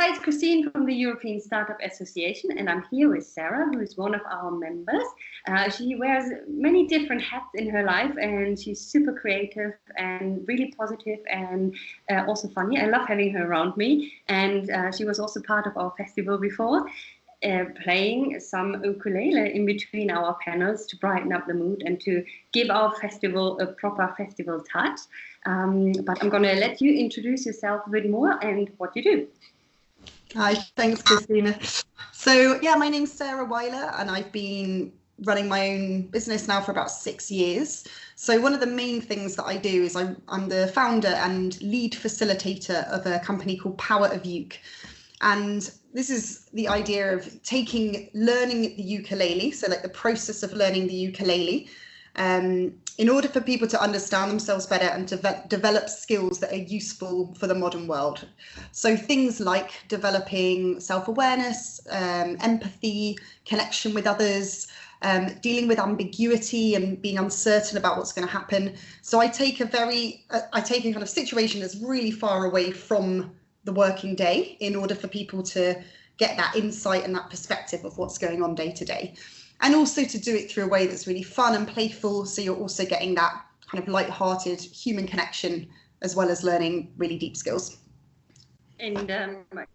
Hi, it's Christine from the European Startup Association, and I'm here with Sarah, who is one of our members. She wears many different hats in her life, and she's super creative and really positive and also funny. I love having her around me, and she was also part of our festival before, playing some ukulele in between our panels to brighten up the mood and to give our festival a proper festival touch. But I'm going to let you introduce yourself a bit more and what you do. Hi, thanks, Christina. So yeah, my name's Sarah Weiler, and I've been running my own business now for about 6 years. So one of the main things that I do is I'm the founder and lead facilitator of a company called Power of Uke. And this is the idea of learning the ukulele, so like the process of learning the ukulele, in order for people to understand themselves better and to develop skills that are useful for the modern world. So things like developing self-awareness, empathy, connection with others, dealing with ambiguity and being uncertain about what's going to happen. So I take a kind of situation that's really far away from the working day in order for people to get that insight and that perspective of what's going on day to day. And also to do it through a way that's really fun and playful, so you're also getting that kind of light-hearted human connection as well as learning really deep skills. And is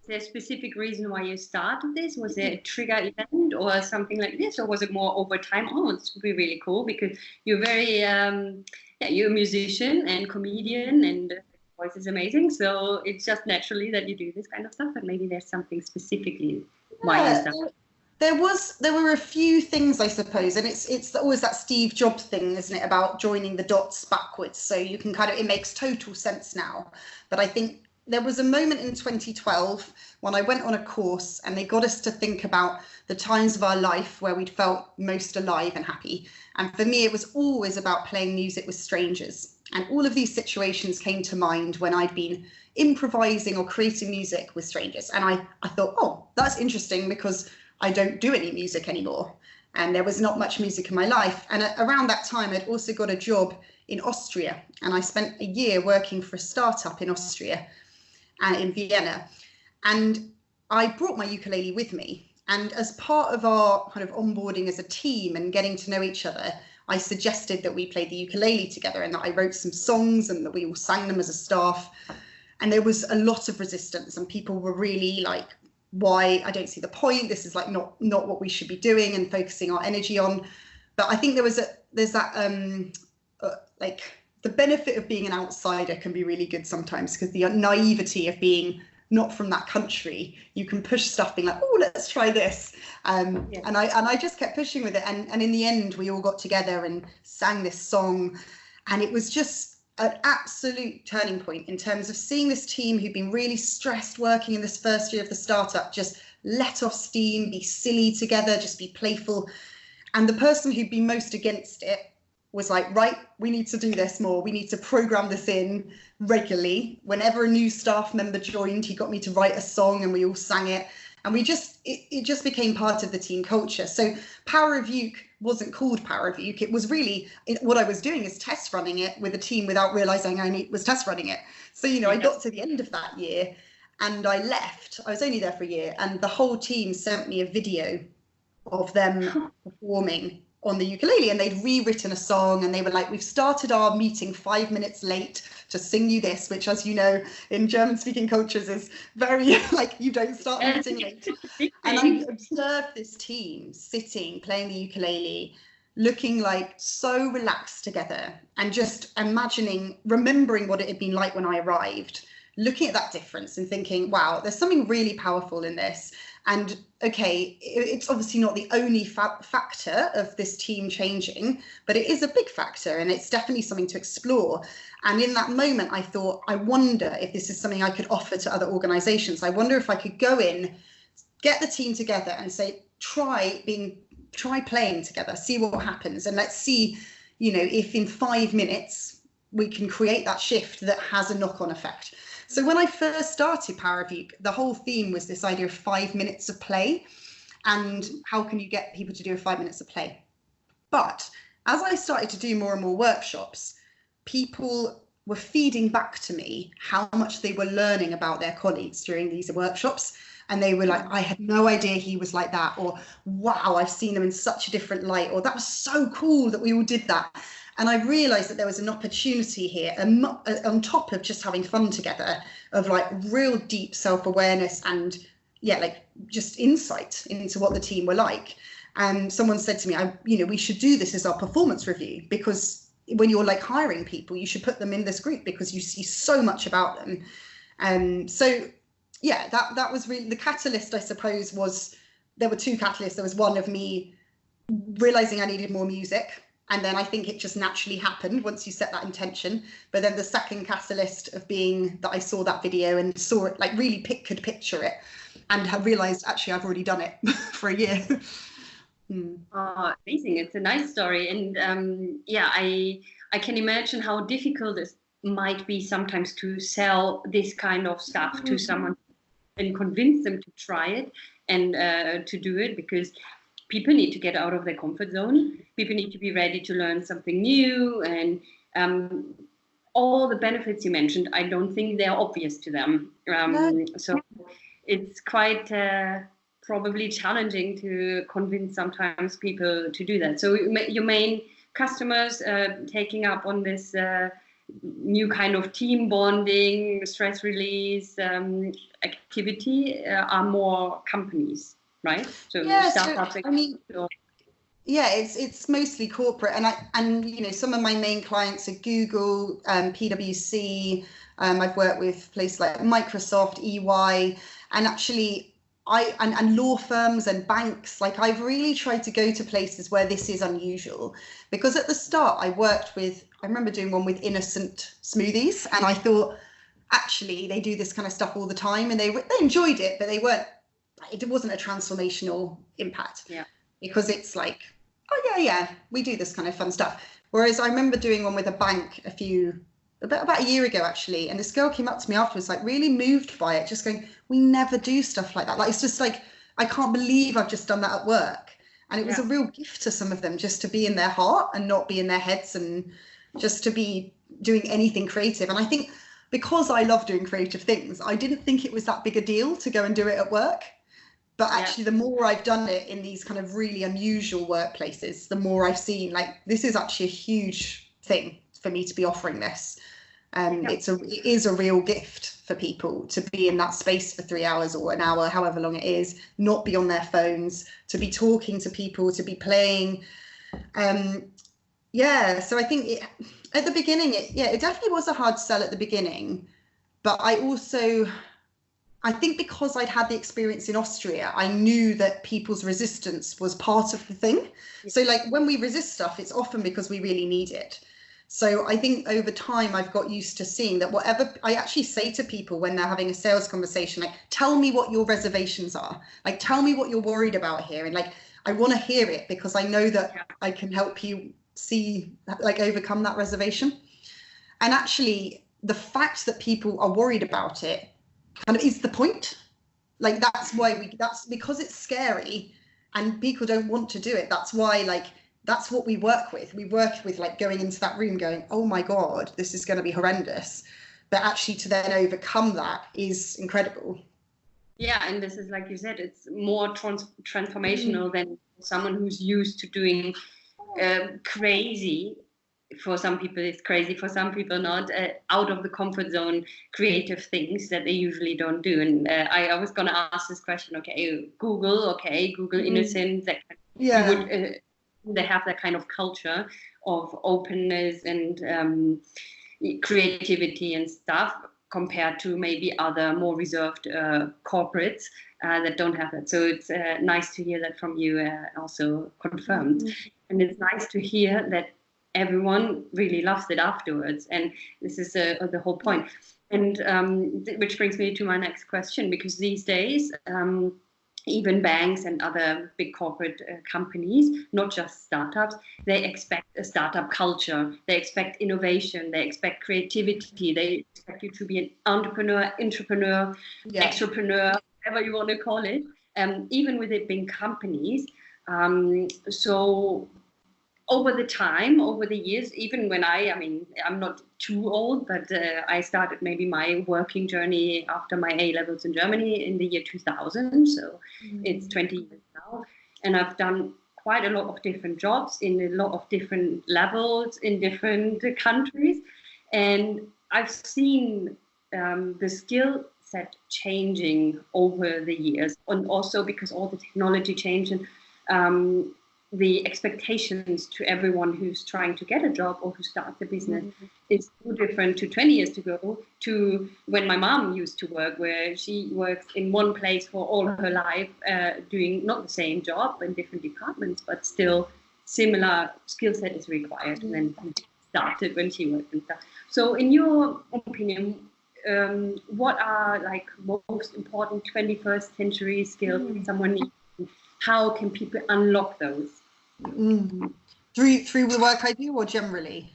there a specific reason why you started this? Was there a trigger event or something like this, or was it more over time? Oh, it's be really cool because you're very you're a musician and comedian, and the voice is amazing. So it's just naturally that you do this kind of stuff, but maybe there's something specifically why you started. There were a few things, I suppose, and it's always that Steve Jobs thing, isn't it, about joining the dots backwards. So you can it makes total sense now. But I think there was a moment in 2012 when I went on a course and they got us to think about the times of our life where we'd felt most alive and happy. And for me, it was always about playing music with strangers. And all of these situations came to mind when I'd been improvising or creating music with strangers. And I thought, oh, that's interesting because I don't do any music anymore. And there was not much music in my life. And around that time, I'd also got a job in Austria. And I spent a year working for a startup in Austria and in Vienna. And I brought my ukulele with me. And as part of our kind of onboarding as a team and getting to know each other, I suggested that we play the ukulele together and that I wrote some songs and that we all sang them as a staff. And there was a lot of resistance and people were really like, why? I don't see the point. This is like not what we should be doing and focusing our energy on. But I think there's that like the benefit of being an outsider can be really good sometimes because the naivety of being not from that country, you can push stuff being like, oh, let's try this. And I just kept pushing with it. And in the end, we all got together and sang this song. And it was just an absolute turning point in terms of seeing this team who'd been really stressed working in this first year of the startup just let off steam, be silly together, just be playful. And the person who'd been most against it was like, right, we need to do this more. We need to program this in regularly. Whenever a new staff member joined, he got me to write a song and we all sang it. And it just became part of the team culture. So Power of Uke wasn't called Power of Uke. It was really, what I was doing is test running it with a team without realizing I was test running it. So, I got to the end of that year and I left. I was only there for a year and the whole team sent me a video of them performing on the ukulele, and they'd rewritten a song and they were like, we've started our meeting 5 minutes late to sing you this, which, as you know, in German speaking cultures is very like, you don't start a meeting late. And I observed this team sitting, playing the ukulele, looking like so relaxed together and just remembering what it had been like when I arrived, looking at that difference and thinking, wow, there's something really powerful in this. And okay, it's obviously not the only factor of this team changing, but it is a big factor and it's definitely something to explore. And in that moment, I thought, I wonder if this is something I could offer to other organizations. I wonder if I could go in, get the team together and say, try playing together, see what happens. And let's see, if in 5 minutes we can create that shift that has a knock-on effect. So when I first started Power of Uke, the whole theme was this idea of 5 minutes of play and how can you get people to do 5 minutes of play. But as I started to do more and more workshops, people were feeding back to me how much they were learning about their colleagues during these workshops. And they were like, I had no idea he was like that, or wow, I've seen them in such a different light, or that was so cool that we all did that. And I realized that there was an opportunity here on top of just having fun together, of like real deep self-awareness and like just insight into what the team were like. And someone said to me, we should do this as our performance review, because when you're like hiring people, you should put them in this group because you see so much about them. So yeah, that was really the catalyst, I suppose. There were two catalysts. There was one of me realizing I needed more music, and then I think it just naturally happened once you set that intention. But then the second catalyst of being that I saw that video and saw it, like really could picture it, and have realized actually I've already done it for a year. Oh, amazing. It's a nice story. And I can imagine how difficult it might be sometimes to sell this kind of stuff to someone and convince them to try it and to do it, because people need to get out of their comfort zone. People need to be ready to learn something new, and all the benefits you mentioned, I don't think they're obvious to them. So it's quite probably challenging to convince sometimes people to do that. So your main customers taking up on this new kind of team bonding, stress release activity are more companies, right? So startups. It's mostly corporate, and some of my main clients are Google, PwC. I've worked with places like Microsoft, EY, and actually and law firms and banks. Like, I've really tried to go to places where this is unusual, because at the start I remember doing one with Innocent Smoothies, and I thought actually they do this kind of stuff all the time, and they enjoyed it, but it wasn't a transformational impact. Yeah. Because it's like, oh yeah, we do this kind of fun stuff. Whereas I remember doing one with a bank about a year ago actually, and this girl came up to me afterwards, like really moved by it, just going, we never do stuff like that. Like, it's just like, I can't believe I've just done that at work. And it was a real gift to some of them, just to be in their heart and not be in their heads, and just to be doing anything creative. And I think because I love doing creative things, I didn't think it was that big a deal to go and do it at work. But actually, the more I've done it in these kind of really unusual workplaces, the more I've seen, like, this is actually a huge thing for me to be offering this. It is a real gift for people to be in that space for 3 hours or an hour, however long it is, not be on their phones, to be talking to people, to be playing. So I think at the beginning, it definitely was a hard sell at the beginning. But I think because I'd had the experience in Austria, I knew that people's resistance was part of the thing. So like when we resist stuff, it's often because we really need it. So I think over time, I've got used to seeing that whatever I actually say to people when they're having a sales conversation, like, tell me what your reservations are, like, tell me what you're worried about here. And like, I want to hear it, because I know that I can help you overcome that reservation. And actually, the fact that people are worried about it kind of is the point. Like, that's because it's scary and people don't want to do it. That's why, that's what we work with. We work with like going into that room going, oh my God, this is going to be horrendous. But actually to then overcome that is incredible. Yeah, and this is, like you said, it's more transformational than someone who's used to doing crazy. For some people it's crazy, for some people not, out of the comfort zone creative things that they usually don't do. And I was going to ask this question, Google Innocent, that they have that kind of culture of openness and creativity and stuff, compared to maybe other more reserved corporates that don't have that. So it's nice to hear that from you, also confirmed. And it's nice to hear that everyone really loves it afterwards. And this is the whole point. And which brings me to my next question, because these days, even banks and other big corporate companies, not just startups, they expect a startup culture. They expect innovation. They expect creativity. They expect you to be an entrepreneur, extrapreneur, whatever you want to call it, even with it being companies. So over the time, over the years, even when I mean, I'm not too old, but I started maybe my working journey after my A levels in Germany in the year 2000. So it's 20 years now. And I've done quite a lot of different jobs in a lot of different levels in different countries. And I've seen the skill set changing over the years. And also because all the technology changed and the expectations to everyone who's trying to get a job or who starts a business is so different to 20 years ago, to when my mom used to work, where she works in one place for all her life, doing not the same job in different departments, but still similar skill set is required. And then she started when she worked and stuff. So in your opinion, what are like most important 21st century skills someone needs? How can people unlock those? Through the work I do, or generally?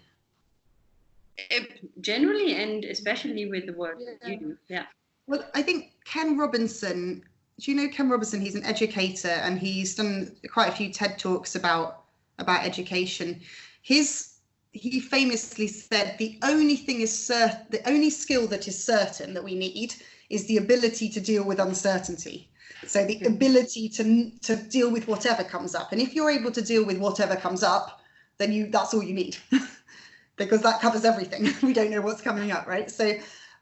Generally, and especially with the work that you do. Yeah. Well, I think Ken Robinson. Do you know Ken Robinson? He's an educator, and he's done quite a few TED Talks about education. He famously said the only skill that is certain that we need is the ability to deal with uncertainty. So the ability to deal with whatever comes up. And if you're able to deal with whatever comes up, then that's all you need, because that covers everything. We don't know what's coming up, right? So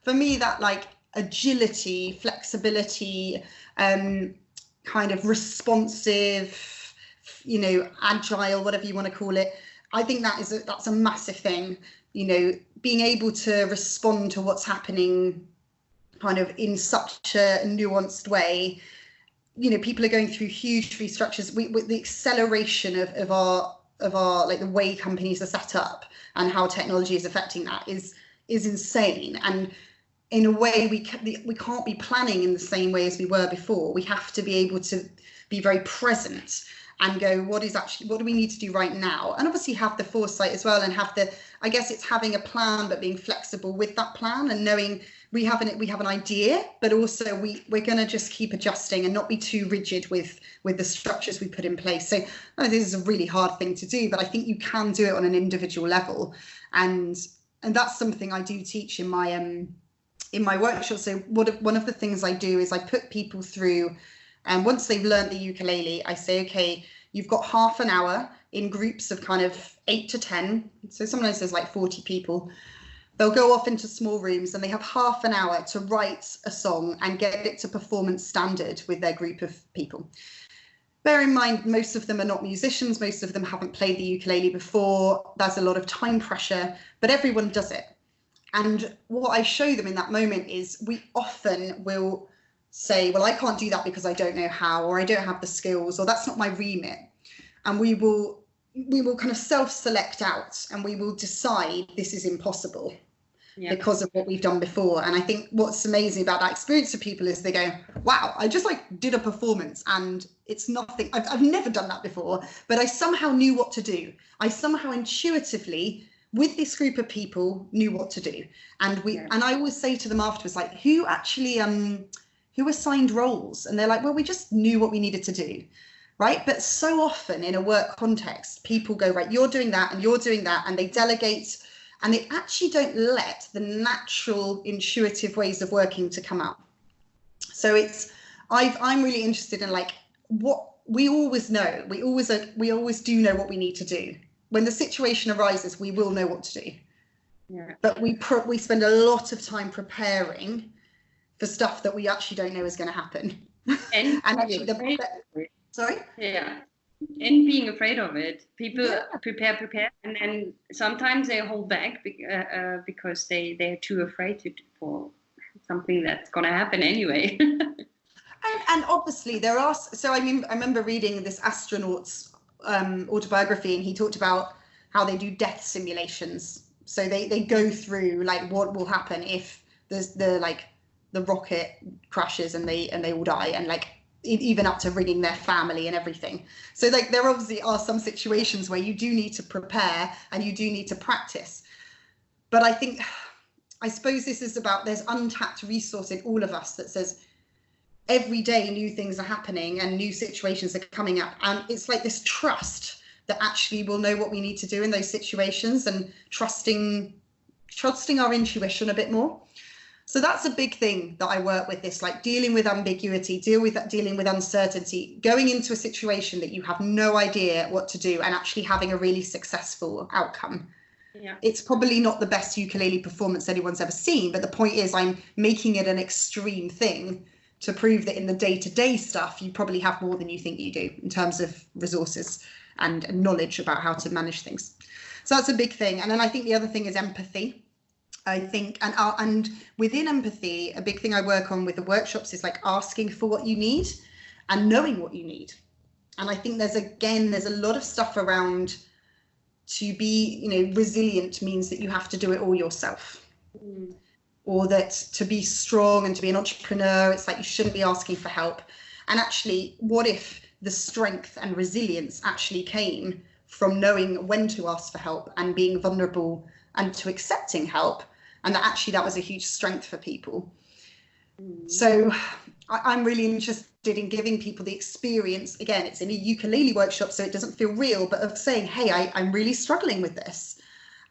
for me, that like agility, flexibility, kind of responsive, agile, whatever you want to call it. I think that's a massive thing, being able to respond to what's happening kind of in such a nuanced way. People are going through huge restructures. With the acceleration of our like the way companies are set up and how technology is affecting that is insane. And in a way, we can't be planning in the same way as we were before. We have to be able to be very present and go, what do we need to do right now? And obviously have the foresight as well, and I guess it's having a plan, but being flexible with that plan and knowing we have an idea, but also we're going to just keep adjusting and not be too rigid with the structures we put in place. So this is a really hard thing to do, but I think you can do it on an individual level, and that's something I do teach in my workshop. So one of the things I do is I put people through, and once they've learned the ukulele, I say, okay, you've got half an hour in groups of kind of 8 to 10. So sometimes there's like 40 people. They'll go off into small rooms and they have half an hour to write a song and get it to performance standard with their group of people. Bear in mind, most of them are not musicians. Most of them haven't played the ukulele before. There's a lot of time pressure, but everyone does it. And what I show them in that moment is we often will say, well, I can't do that because I don't know how, or I don't have the skills, or that's not my remit. And we will kind of self-select out, and we will decide this is impossible because of what we've done before. And I think what's amazing about that experience for people is they go, wow, I just did a performance and it's nothing. I've never done that before, but I somehow knew what to do. I somehow intuitively, with this group of people, knew what to do. And and I always say to them afterwards, like, who actually who assigned roles? And they're like, well, we just knew what we needed to do, right? But so often in a work context, people go, right, you're doing that and you're doing that, and they delegate, and they actually don't let the natural, intuitive ways of working to come out. So I'm really interested in like what we always know. We always do know what we need to do. When the situation arises, we will know what to do. Yeah. But we spend a lot of time preparing for stuff that we actually don't know is going to happen. And actually, sorry? Yeah. And being afraid of it. People prepare, and then sometimes they hold back because they're too afraid for something that's going to happen anyway. and obviously there are, so I remember reading this astronaut's autobiography, and he talked about how they do death simulations. So they go through like what will happen if the rocket crashes and they all die, and like even up to ringing their family and everything. So like there obviously are some situations where you do need to prepare and you do need to practice. But I suppose this is about, there's untapped resource in all of us that says every day new things are happening and new situations are coming up, and it's like this trust that actually will know what we need to do in those situations, and trusting our intuition a bit more. So that's a big thing that I work with, this like dealing with ambiguity, dealing with uncertainty, going into a situation that you have no idea what to do and actually having a really successful outcome. Yeah. It's probably not the best ukulele performance anyone's ever seen, but the point is I'm making it an extreme thing to prove that in the day-to-day stuff, you probably have more than you think you do in terms of resources and knowledge about how to manage things. So that's a big thing. And then I think the other thing is empathy. I think, and within empathy, a big thing I work on with the workshops is like asking for what you need and knowing what you need. And I think there's a lot of stuff around, to be, you know, resilient means that you have to do it all yourself. Or that to be strong and to be an entrepreneur, it's like you shouldn't be asking for help. And actually, what if the strength and resilience actually came from knowing when to ask for help and being vulnerable and to accepting help, and that actually that was a huge strength for people. So I'm really interested in giving people the experience. Again, it's in a ukulele workshop, so it doesn't feel real, but of saying, hey, I'm really struggling with this.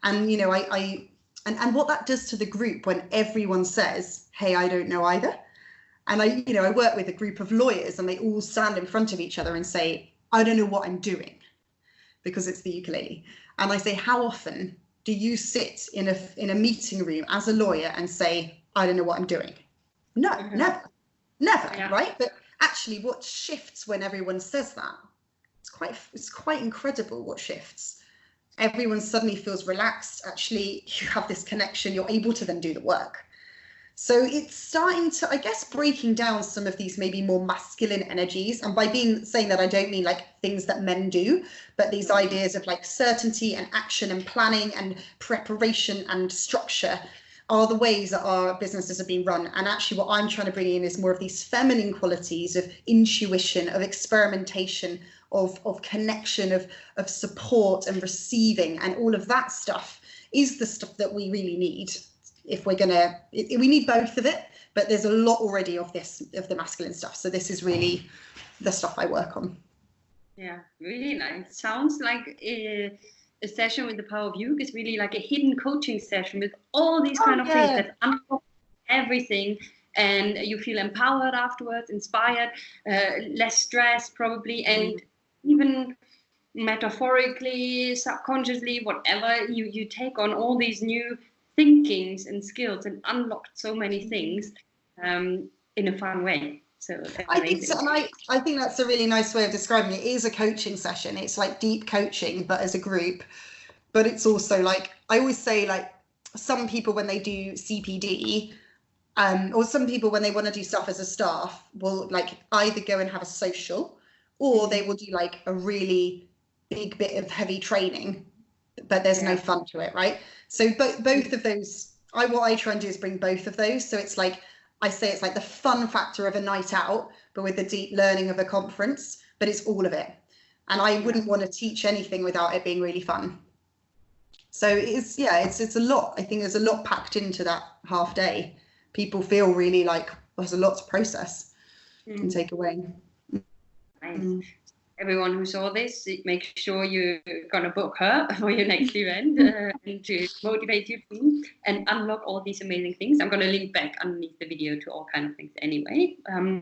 And, you know, and what that does to the group when everyone says, hey, I don't know either. And I work with a group of lawyers and they all stand in front of each other and say, I don't know what I'm doing, because it's the ukulele. And I say, how often do you sit in a meeting room as a lawyer and say, I don't know what I'm doing? No, never, yeah. Right? But actually what shifts when everyone says that? It's quite incredible what shifts. Everyone suddenly feels relaxed. Actually, you have this connection, you're able to then do the work. So it's starting to, I guess, breaking down some of these maybe more masculine energies. And by saying that, I don't mean like things that men do, but these ideas of like certainty and action and planning and preparation and structure are the ways that our businesses are being run. And actually what I'm trying to bring in is more of these feminine qualities of intuition, of experimentation, of connection, of support and receiving, and all of that stuff is the stuff that we really need. If we're gonna, we need both of it, but there's a lot already of the masculine stuff. So this is really the stuff I work on. Yeah, really nice. Sounds like a session with the Power of Uke is really like a hidden coaching session with all these kind of things that unlock everything, and you feel empowered afterwards, inspired, less stress probably, and even metaphorically, subconsciously, whatever, you take on all these new thinkings and skills and unlocked so many things in a fun way. So I think so, and I think that's a really nice way of describing it. It is a coaching session. It's like deep coaching, but as a group. But it's also like, I always say, like, some people when they do CPD, or some people when they want to do stuff as a staff will like either go and have a social, or they will do like a really big bit of heavy training, but there's no fun to it, right? So both of those, what I try and do is bring both of those. So it's like, I say it's like the fun factor of a night out, but with the deep learning of a conference, but it's all of it. And I wouldn't want to teach anything without it being really fun. So it's a lot. I think there's a lot packed into that half day. People feel really like there's a lot to process and take away. Nice. Everyone who saw this, make sure you're gonna book her for your next event and to motivate you too and unlock all these amazing things. I'm gonna link back underneath the video to all kind of things anyway. Are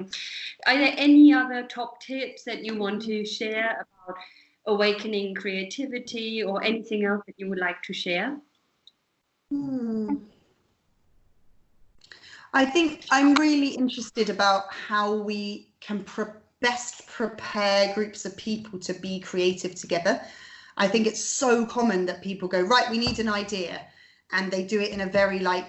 there any other top tips that you want to share about awakening creativity, or anything else that you would like to share? I think I'm really interested about how we can best prepare groups of people to be creative together. I think it's so common that people go, right, we need an idea, and they do it in a very like,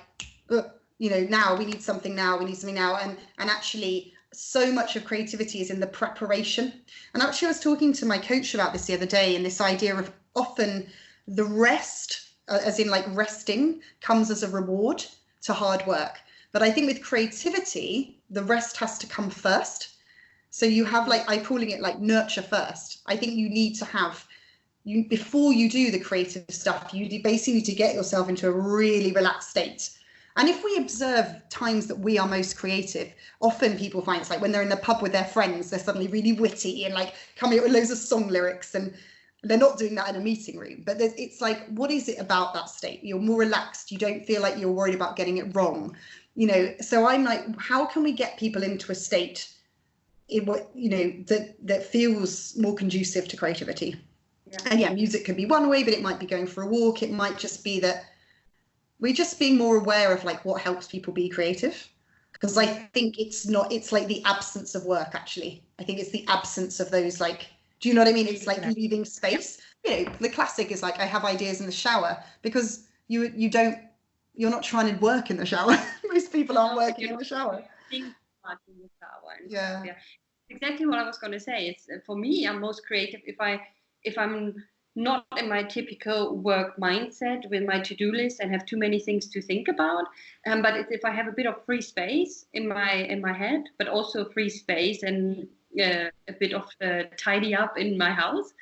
now we need something now, and actually so much of creativity is in the preparation. And actually I was talking to my coach about this the other day, and this idea of often the rest, as in like resting, comes as a reward to hard work. But I think with creativity, the rest has to come first. So you have like, I'm calling it like nurture first. I think you need to have, before you do the creative stuff, you basically need to get yourself into a really relaxed state. And if we observe times that we are most creative, often people find it's like when they're in the pub with their friends, they're suddenly really witty and like coming up with loads of song lyrics. And They're not doing that in a meeting room, but it's like, what is it about that state? You're more relaxed. You don't feel like you're worried about getting it wrong, you know. So I'm like, how can we get people into a state in what, you know, that feels more conducive to creativity? Yeah. And yeah, music could be one way, but it might be going for a walk. It might just be that we're just being more aware of like what helps people be creative. Because I think it's like the absence of work, actually. I think it's the absence of those, like, do you know what I mean? It's like leaving space. You know, the classic is like, I have ideas in the shower, because you're not trying to work in the shower. Most people aren't working in the shower. Yeah. Exactly what I was going to say. It's, for me, I'm most creative if I'm not in my typical work mindset with my to-do list and have too many things to think about. But it's if I have a bit of free space in my head, but also free space and a bit of tidy up in my house,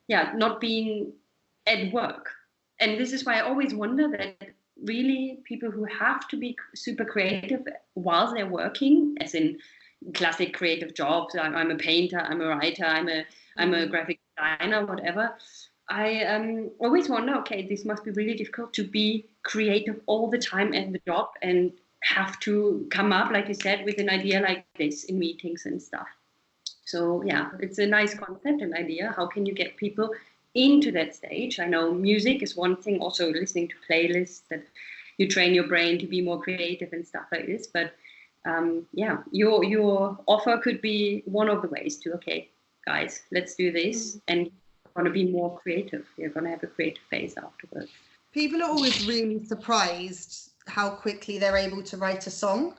not being at work. And this is why I always wonder that really people who have to be super creative while they're working, as in classic creative jobs, I'm a painter, I'm a writer, I'm a graphic designer, whatever. I always wonder, okay, this must be really difficult to be creative all the time at the job and have to come up, like you said, with an idea like this in meetings and stuff. So yeah, it's a nice concept and idea. How can you get people into that stage? I know music is one thing, also listening to playlists that you train your brain to be more creative and stuff like this. But your offer could be one of the ways to, okay, guys, let's do this, and you're going to be more creative. You're going to have a creative phase afterwards. People are always really surprised how quickly they're able to write a song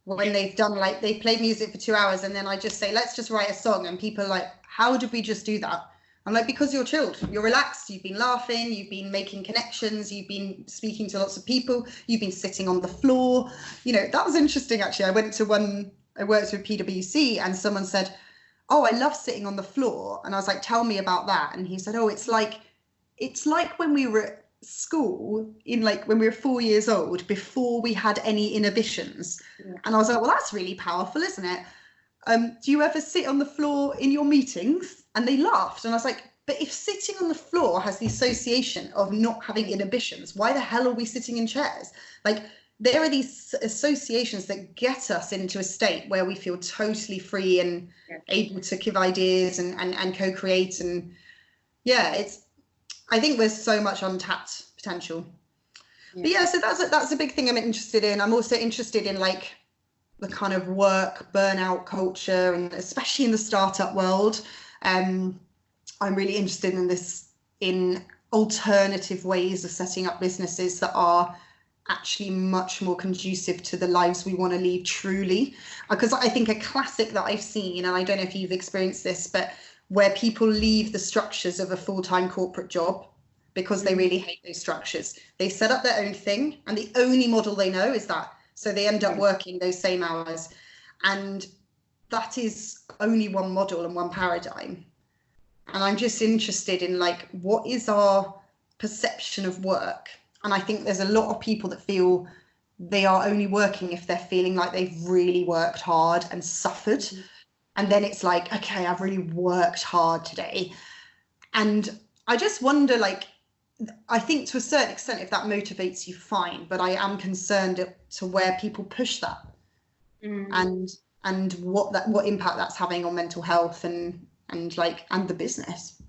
when they've done, like, they've played music for 2 hours, and then I just say, let's just write a song, and people are like, how did we just do that? I'm like, because you're chilled, you're relaxed, you've been laughing, you've been making connections, you've been speaking to lots of people, you've been sitting on the floor. You know, that was interesting, actually. I worked with PwC, and someone said, oh, I love sitting on the floor. And I was like, tell me about that. And he said, oh, it's like when we were at school, when we were 4 years old, before we had any inhibitions. Yeah. And I was like, well, that's really powerful, isn't it? Do you ever sit on the floor in your meetings? And they laughed. And I was like, but if sitting on the floor has the association of not having inhibitions, why the hell are we sitting in chairs? Like, there are these associations that get us into a state where we feel totally free and able to give ideas and co-create. And yeah, I think there's so much untapped potential. Yeah. But yeah, so that's a big thing I'm interested in. I'm also interested in like the kind of work burnout culture, and especially in the startup world. I'm really interested in alternative ways of setting up businesses that are actually much more conducive to the lives we want to lead truly. Because I think a classic that I've seen, and I don't know if you've experienced this, but where people leave the structures of a full-time corporate job because they really hate those structures. They set up their own thing, and the only model they know is that. So they end up working those same hours. And that is only one model and one paradigm. And I'm just interested in like, what is our perception of work? And I think there's a lot of people that feel they are only working if they're feeling like they've really worked hard and suffered. Mm-hmm. And then it's like, okay, I've really worked hard today. And I just wonder, like, I think to a certain extent, if that motivates you, fine. But I am concerned to where people push that, and what impact that's having on mental health and the business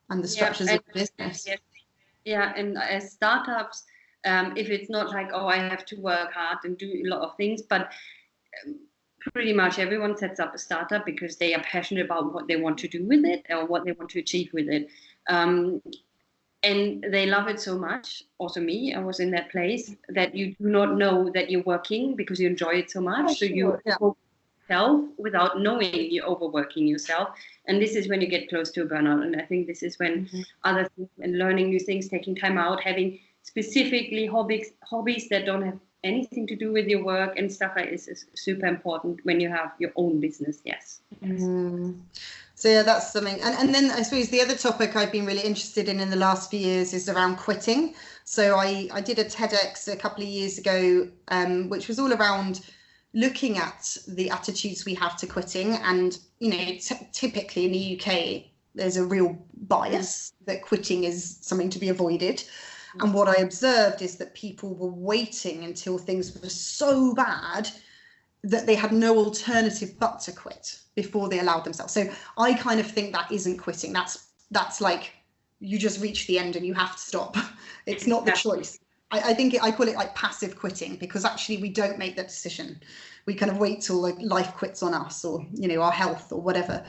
and the structures of the business. Yeah, and as startups, if it's not like, oh, I have to work hard and do a lot of things, but pretty much everyone sets up a startup because they are passionate about what they want to do with it or what they want to achieve with it. And they love it so much. Also me, I was in that place that you do not know that you're working because you enjoy it so much. So you overwork yourself without knowing you're overworking yourself. And this is when you get close to a burnout. And I think this is when other things and learning new things, taking time out, having specifically hobbies that don't have anything to do with your work and stuff like this is super important when you have your own business. Yes. So yeah, that's something. And then I suppose the other topic I've been really interested in the last few years is around quitting. So I did a TEDx a couple of years ago, which was all around looking at the attitudes we have to quitting. And, you know, typically in the UK, there's a real bias that quitting is something to be avoided. And what I observed is that people were waiting until things were so bad that they had no alternative but to quit before they allowed themselves. So I kind of think that isn't quitting. That's like, you just reach the end and you have to stop. It's not the choice. I think I call it like passive quitting, because actually we don't make that decision. We kind of wait till like life quits on us, or, you know, our health or whatever.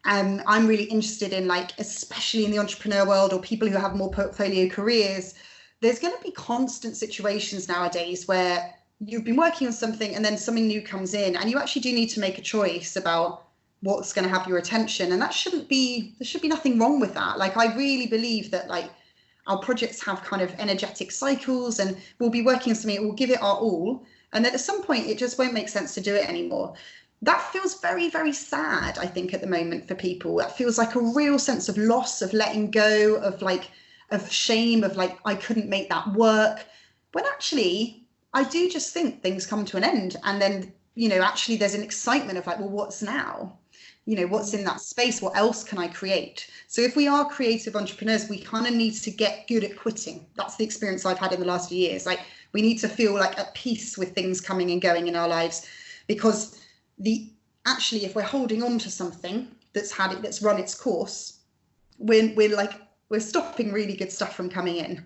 And I'm really interested in, like, especially in the entrepreneur world, or people who have more portfolio careers, there's going to be constant situations nowadays where you've been working on something and then something new comes in, and you actually do need to make a choice about what's going to have your attention. And there should be nothing wrong with that. Like, I really believe that, like, our projects have kind of energetic cycles, and we'll be working on something, we'll give it our all, and then at some point it just won't make sense to do it anymore. That feels very, very sad, I think, at the moment for people. That feels like a real sense of loss, of letting go, of shame, of like, I couldn't make that work. When actually, I do just think things come to an end. And then, you know, actually there's an excitement of like, well, what's now? You know, what's in that space? What else can I create? So if we are creative entrepreneurs, we kind of need to get good at quitting. That's the experience I've had in the last few years. Like, we need to feel like at peace with things coming and going in our lives, because actually, if we're holding on to something that's run its course, we're stopping really good stuff from coming in.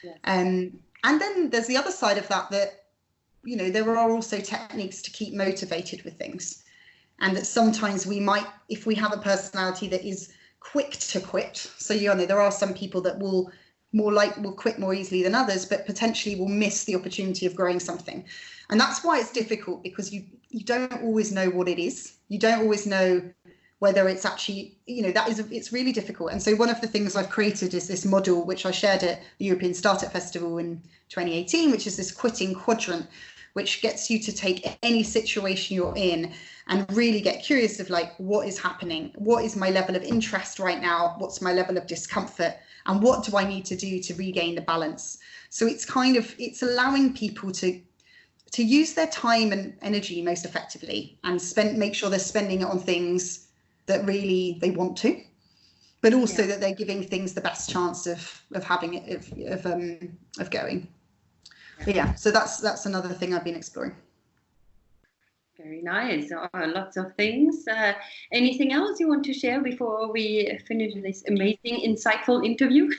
Yes. And then there's the other side of that, you know, there are also techniques to keep motivated with things. And that sometimes we might, if we have a personality that is quick to quit, so, you know, there are some people that will quit more easily than others, but potentially will miss the opportunity of growing something. And that's why it's difficult, because you don't always know what it is. You don't always know whether it's actually, you know, it's really difficult. And so one of the things I've created is this model, which I shared at the European Startup Festival in 2018, which is this quitting quadrant, which gets you to take any situation you're in and really get curious of, like, what is happening? What is my level of interest right now? What's my level of discomfort? And what do I need to do to regain the balance? So it's allowing people to use their time and energy most effectively, and make sure they're spending it on things that really they want to, but also that they're giving things the best chance of having it, of going. But yeah, so that's another thing I've been exploring. Very nice. Lots of things. Anything else you want to share before we finish this amazing, insightful interview?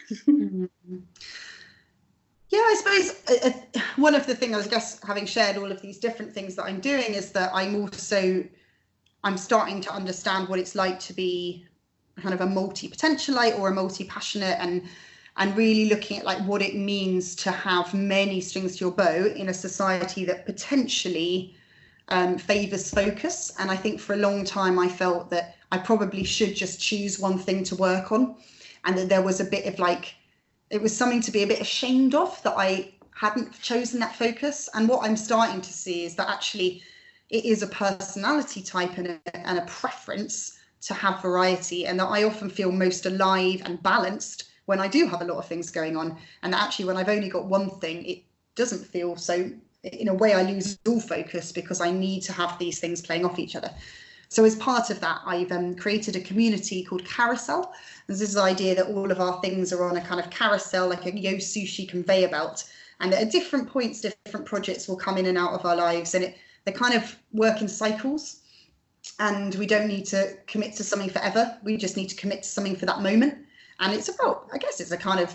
Yeah, I suppose one of the things, I guess, having shared all of these different things that I'm doing, is that I'm starting to understand what it's like to be kind of a multi-potentialite or a multi-passionate, and really looking at, like, what it means to have many strings to your bow in a society that potentially favors focus. And I think for a long time I felt that I probably should just choose one thing to work on, and that there was a bit of, like, it was something to be a bit ashamed of that I hadn't chosen that focus. And what I'm starting to see is that actually it is a personality type and a preference to have variety, and that I often feel most alive and balanced when I do have a lot of things going on. And that actually when I've only got one thing, it doesn't feel so, in a way I lose all focus, because I need to have these things playing off each other. So as part of that, I've created a community called Carousel. There's this idea that all of our things are on a kind of carousel, like a Yo Sushi conveyor belt. And at different points, different projects will come in and out of our lives. And they kind of work in cycles. And we don't need to commit to something forever. We just need to commit to something for that moment. And it's about, I guess it's a kind of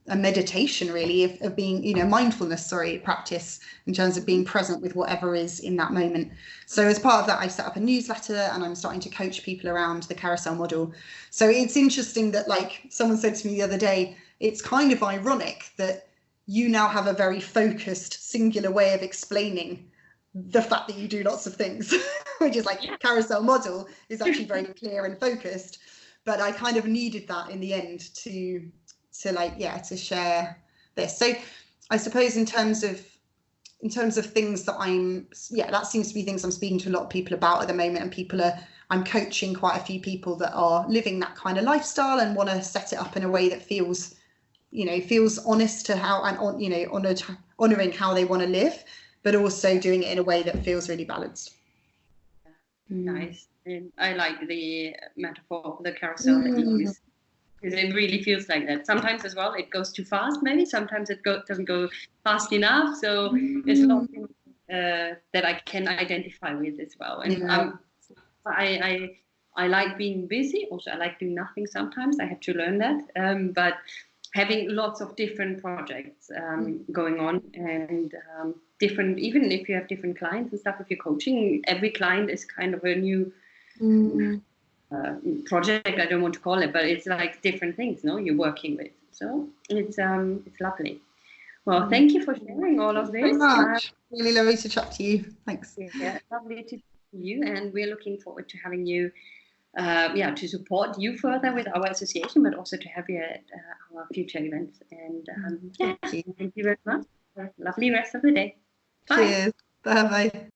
a meditation, really, of being, you know, mindfulness, practice, in terms of being present with whatever is in that moment. So as part of that, I set up a newsletter, and I'm starting to coach people around the carousel model. So it's interesting that, like, someone said to me the other day, it's kind of ironic that you now have a very focused, singular way of explaining the fact that you do lots of things, which is like, carousel model is actually very clear and focused. But I kind of needed that in the end to share this. So I suppose in terms of things that that seems to be things I'm speaking to a lot of people about at the moment, and I'm coaching quite a few people that are living that kind of lifestyle and want to set it up in a way that feels honest to how, and, you know, honoring how they want to live, but also doing it in a way that feels really balanced. Nice. And I like the metaphor of the carousel that you use. Because it really feels like that. Sometimes as well, it goes too fast, maybe. Sometimes it doesn't go fast enough. So there's a lot of things that I can identify with as well. And I like being busy. Also, I like doing nothing sometimes. I have to learn that. But having lots of different projects going on and different, even if you have different clients and stuff, if you're coaching, every client is kind of a new project. I don't want to call it, but it's like different things, no, you're working with. So it's lovely. Well, thank you for sharing all of this. Really lovely to chat to you. Thanks. Yeah, lovely to see you, and we're looking forward to having you. To support you further with our association, but also to have you at our future events. And thank you very much. Have a lovely rest of the day. Bye. Cheers. Bye bye.